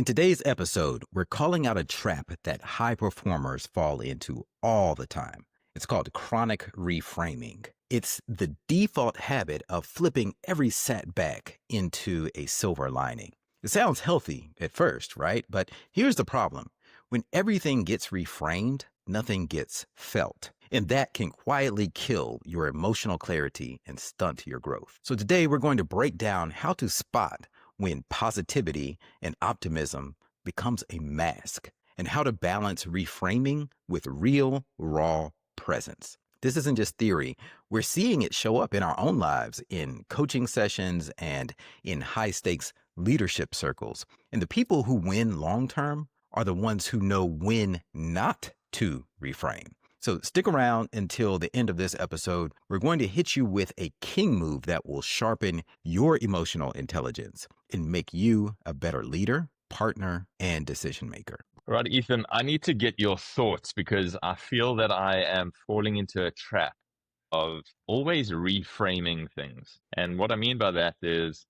In today's episode, we're calling out a trap that high performers fall into all the time. It's called chronic reframing. It's the default habit of flipping every setback into a silver lining. It sounds healthy at first, right? But here's the problem. When everything gets reframed, nothing gets felt. And that can quietly kill your emotional clarity and stunt your growth. So today we're going to break down how to spot when positivity and optimism becomes a mask, and how to balance reframing with real, raw presence. This isn't just theory. We're seeing it show up in our own lives, in coaching sessions and in high stakes leadership circles. And the people who win long term are the ones who know when not to reframe. So stick around until the end of this episode. We're going to hit you with a king move that will sharpen your emotional intelligence and make you a better leader, partner, and decision maker. Right, Ethan, I need to get your thoughts because I feel that I am falling into a trap of always reframing things. And what I mean by that is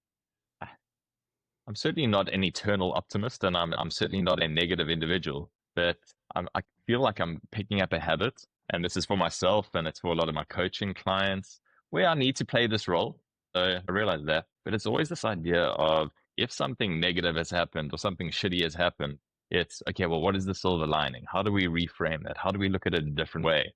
I'm certainly not an eternal optimist, and I'm certainly not a negative individual, but I feel like I'm picking up a habit, and this is for myself and it's for a lot of my coaching clients, where I need to play this role. So I realize that, but it's always this idea of if something negative has happened or something shitty has happened, it's okay, well, what is the silver lining? How do we reframe that? How do we look at it a different way?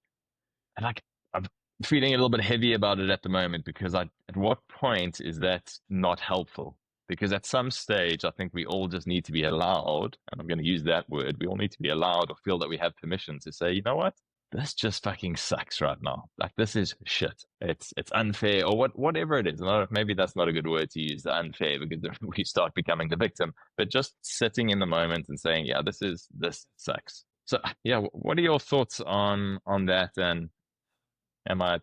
And I'm feeling a little bit heavy about it at the moment because at what point is that not helpful? Because at some stage, I think we all just need to be allowed, and I'm going to use that word, we all need to be allowed or feel that we have permission to say, you know what? This just fucking sucks right now. Like, this is shit. It's unfair, or whatever it is. Maybe that's not a good word to use, the unfair, because we start becoming the victim. But just sitting in the moment and saying, yeah, this sucks. So yeah, what are your thoughts on that? And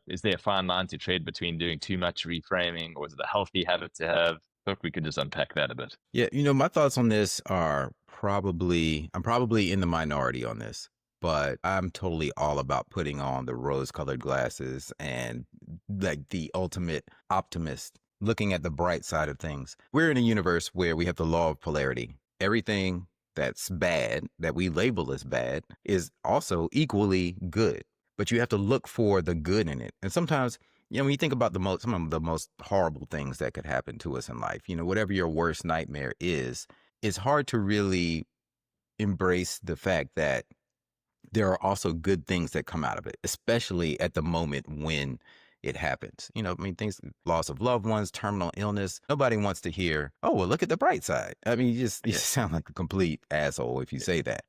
is there a fine line to tread between doing too much reframing, or is it a healthy habit to have? Look, we could just unpack that a bit. Yeah, my thoughts on this are I'm probably in the minority on this, but I'm totally all about putting on the rose-colored glasses and like the ultimate optimist, looking at the bright side of things. We're in a universe where we have the law of polarity. Everything that's bad, that we label as bad, is also equally good. But you have to look for the good in it. And sometimes, when you think about some of the most horrible things that could happen to us in life, whatever your worst nightmare is, it's hard to really embrace the fact that there are also good things that come out of it, especially at the moment when it happens. Things, loss of loved ones, terminal illness. Nobody wants to hear, oh, well, look at the bright side. You just sound like a complete asshole if you say that.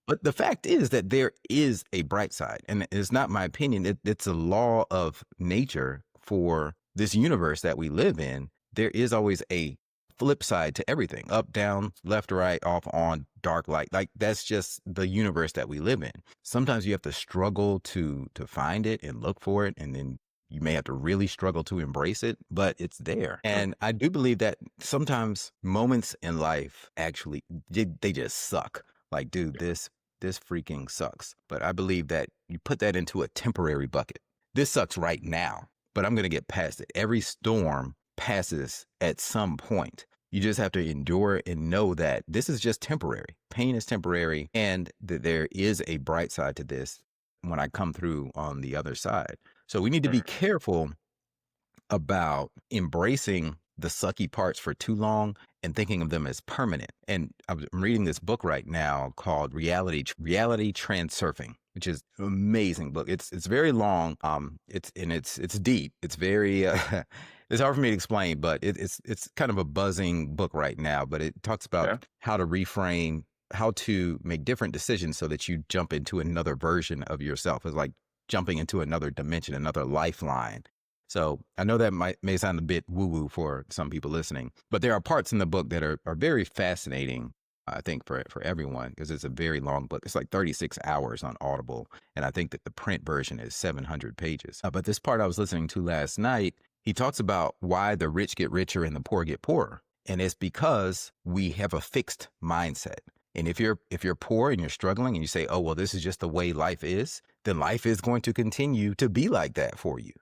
But the fact is that there is a bright side, and it's not my opinion. It's a law of nature for this universe that we live in. There is always a flip side to everything: up, down, left, right, off, on, dark, light. Like, that's just the universe that we live in. Sometimes you have to struggle to find it and look for it, and then you may have to really struggle to embrace it, but it's there. And I do believe that sometimes moments in life actually, they just suck. Like, dude, this freaking sucks. But I believe that you put that into a temporary bucket. This sucks right now, but I'm going to get past it. Every storm passes at some point. You just have to endure and know that this is just temporary. Pain is temporary, and that there is a bright side to this when I come through on the other side. So we need to be careful about embracing the sucky parts for too long and thinking of them as permanent. And I'm reading this book right now called Reality Transurfing, which is an amazing book. It's very long. It's deep. It's very it's hard for me to explain, but it's kind of a buzzing book right now. But it talks about how to reframe, how to make different decisions so that you jump into another version of yourself. It's like jumping into another dimension, another lifeline. So I know that may sound a bit woo-woo for some people listening, but there are parts in the book that are very fascinating, I think, for everyone, because it's a very long book. It's like 36 hours on Audible, and I think that the print version is 700 pages. But this part I was listening to last night, he talks about why the rich get richer and the poor get poorer. And it's because we have a fixed mindset. And if you're poor and you're struggling and you say, oh, well, this is just the way life is, then life is going to continue to be like that for you,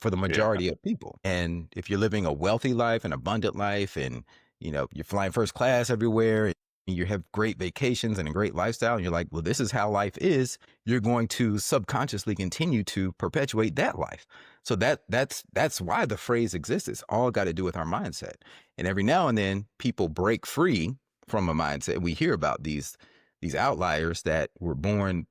for the majority of people. And if you're living a wealthy life, an abundant life, and You're flying first class everywhere. You have great vacations and a great lifestyle. And you're like, well, this is how life is. You're going to subconsciously continue to perpetuate that life. So that's why the phrase exists. It's all got to do with our mindset. And every now and then people break free from a mindset. We hear about these outliers that were born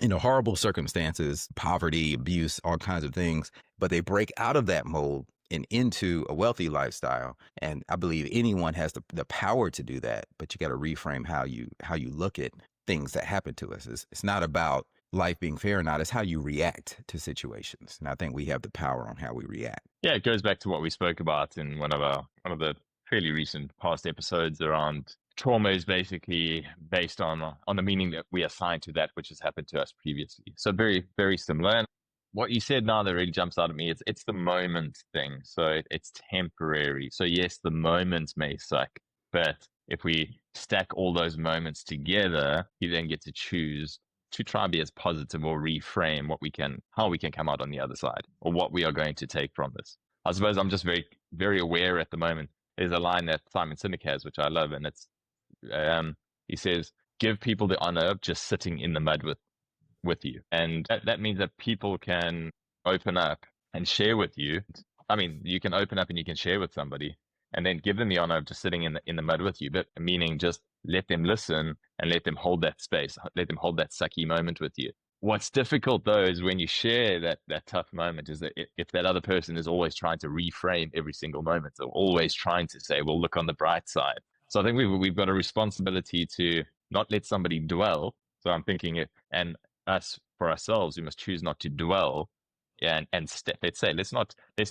horrible circumstances, poverty, abuse, all kinds of things, but they break out of that mold and into a wealthy lifestyle. And I believe anyone has the power to do that, but you got to reframe how you look at things that happen to us. It's not about life being fair or not. It's how you react to situations. And I think we have the power on how we react. Yeah, it goes back to what we spoke about in one of the fairly recent past episodes around trauma is basically based on the meaning that we assign to that which has happened to us previously. So very, very similar. And what you said now that really jumps out at me, it's the moment thing. So it's temporary. So yes, the moments may suck, but if we stack all those moments together, you then get to choose to try and be as positive or reframe how we can come out on the other side or what we are going to take from this. I suppose I'm just very, very aware at the moment. There's a line that Simon Sinek has, which I love, and it's he says, "Give people the honor of just sitting in the mud with you," and that means that people can open up and share with you. I mean, you can open up and you can share with somebody, and then give them the honor of just sitting in the mud with you. But meaning, just let them listen and let them hold that space, let them hold that sucky moment with you. What's difficult though is when you share that tough moment is that if that other person is always trying to reframe every single moment, or always trying to say, well, look on the bright side. So I think we've got a responsibility to not let somebody dwell. So I'm thinking it, and us for ourselves, we must choose not to dwell and let's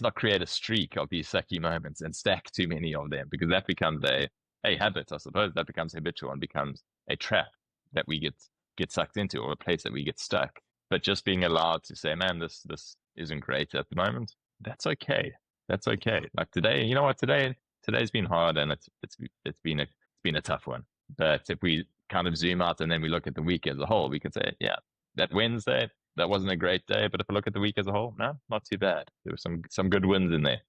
not create a streak of these sucky moments and stack too many of them, because that becomes a habit, I suppose. That becomes habitual and becomes a trap that we get sucked into, or a place that we get stuck. But just being allowed to say, man, this isn't great at the moment, that's okay. That's okay. Like today, you know what, today's been hard, and it's been a tough one. But if we kind of zoom out and then we look at the week as a whole, we could say, yeah, that Wednesday, that wasn't a great day. But if I look at the week as a whole, no, not too bad. There were some good wins in there,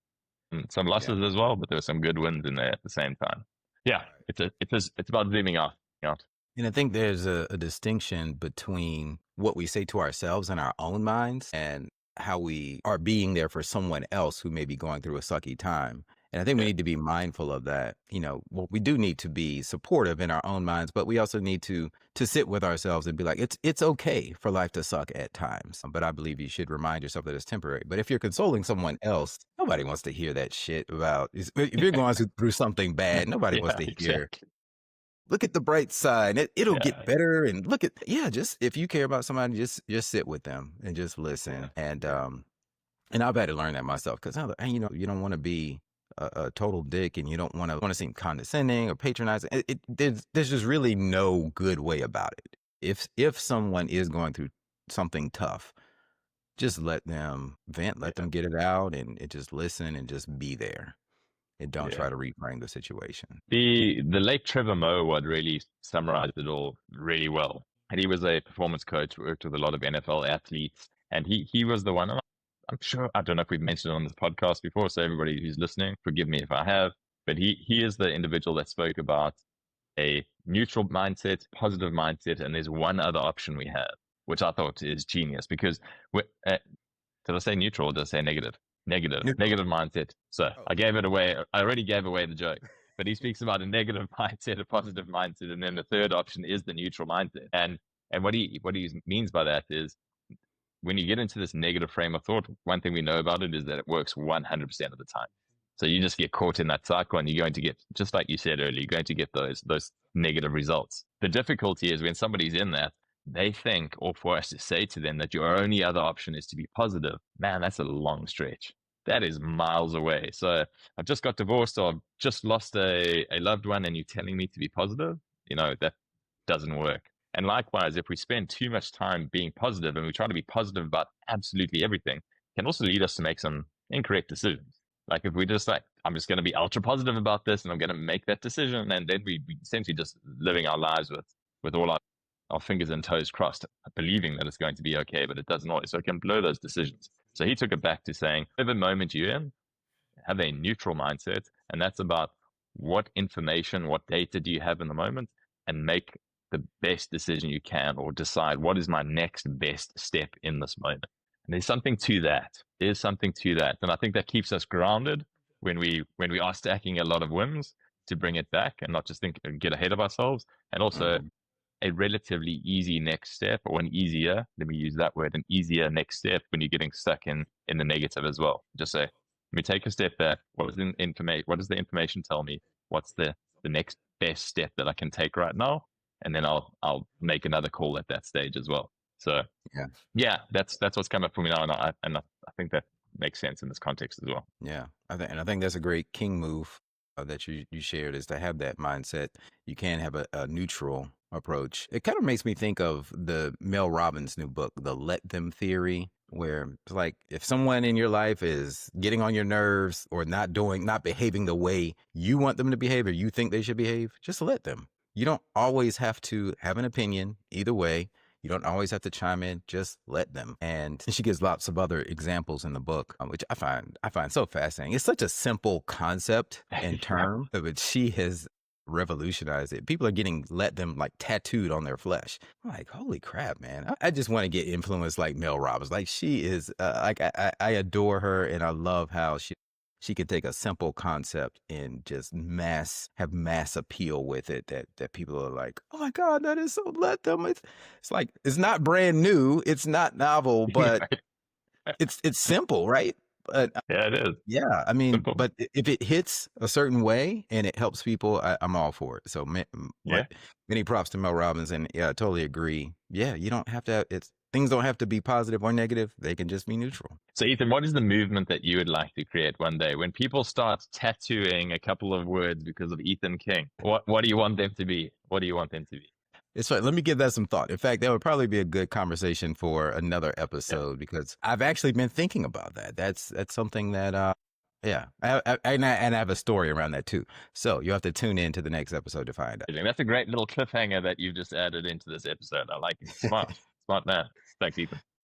and some Yeah. losses as well, but there were some good wins in there at the same time. Yeah, it's about zooming out. Out. And I think there's a distinction between what we say to ourselves in our own minds and how we are being there for someone else who may be going through a sucky time. And I think we Yeah, need to be mindful of that. Well, we do need to be supportive in our own minds, but we also need to sit with ourselves and be like, it's okay for life to suck at times. But I believe you should remind yourself that it's temporary. But if you're consoling someone else, nobody wants to hear that shit about if you're going through something bad, nobody wants yeah, to hear exactly. look at the bright side. It'll get Yeah, better. And look at, yeah, just if you care about somebody, just sit with them and just yeah, listen. And I've had to learn that myself because you don't want to be a total dick, and you don't want to seem condescending or patronizing. There's just really no good way about it. If someone is going through something tough, just let them vent, let yeah, them get it out, and just listen and just be there, and don't yeah. try to reframe the situation. The late Trevor Moawad really summarized it all really well. And he was a performance coach, worked with a lot of NFL athletes, and he was the one. And I'm sure, I don't know if we've mentioned it on this podcast before, so everybody who's listening, forgive me if I have. But he is the individual that spoke about a neutral mindset, positive mindset, and there's one other option we have, which I thought is genius, because did I say neutral or did I say negative? Negative, Neutral. negative mindset. So Oh, I gave it away. I already gave away the joke. But he speaks about a negative mindset, a positive mindset, and then the third option is the neutral mindset. And what he means by that is, when you get into this negative frame of thought, one thing we know about it is that it works 100% of the time. So you just get caught in that cycle, and you're going to get, just like you said earlier, you're going to get those negative results. The difficulty is when somebody's in that, they think, or for us to say to them that your only other option is to be positive. Man, that's a long stretch. That is miles away. So I've just got divorced, or I've just lost a loved one, and you're telling me to be positive, that doesn't work. And likewise, if we spend too much time being positive and we try to be positive about absolutely everything, it can also lead us to make some incorrect decisions. Like if we just like, I'm just going to be ultra positive about this and I'm going to make that decision, and then we essentially just living our lives with all our fingers and toes crossed, believing that it's going to be okay, but it doesn't always. So it can blow those decisions. So he took it back to saying, whatever moment you're in, have a neutral mindset, and that's about what information, what data do you have in the moment, and make the best decision you can, or decide what is my next best step in this moment. And there's something to that. There's something to that. And I think that keeps us grounded when we are stacking a lot of wins, to bring it back and not just think get ahead of ourselves. And also Mhm. a relatively easy next step, or an easier, let me use that word, an easier next step when you're getting stuck in the negative as well. Just say, let me take a step back. What does the information tell me? What's the next best step that I can take right now? And then I'll make another call at that stage as well. So Yeah. yeah, that's what's come up for me now, and I think that makes sense in this context as well. Yeah, I think that's a great king move that you shared, is to have that mindset. You can have a neutral approach. It kind of makes me think of the Mel Robbins' new book, The Let Them Theory, where it's like, if someone in your life is getting on your nerves or not behaving the way you want them to behave or you think they should behave, just let them. You don't always have to have an opinion either way. You don't always have to chime in. Just let them. And she gives lots of other examples in the book, which I find so fascinating. It's such a simple concept and Yeah, term, but she has revolutionized it. People are getting let them like tattooed on their flesh. I'm like, holy crap, man! I just want to get influenced like Mel Robbins. Like, she is like, I adore her, and I love how she could take a simple concept and just have mass appeal with it, that people are like, oh my God, that is so, let them. It's like, it's not brand new, it's not novel, but right. it's simple, right? But Yeah, it is yeah, I mean, simple. but if it hits a certain way and it helps people, I'm all for it. So Yeah. many props to Mel Robbins, and yeah, I totally agree. Yeah, you don't have to. It's things don't have to be positive or negative; they can just be neutral. So, Ethan, what is the movement that you would like to create one day when people start tattooing a couple of words because of Ethan King? What do you want them to be? What do you want them to be? It's fine. Let me give that some thought. In fact, that would probably be a good conversation for another Yeah. episode, because I've actually been thinking about that. That's something that yeah, and I have a story around that too. So you'll have to tune in to the next episode to find That's a great little cliffhanger that you've just added into this episode. I like it. out. Smart man. Thanks, Ethan.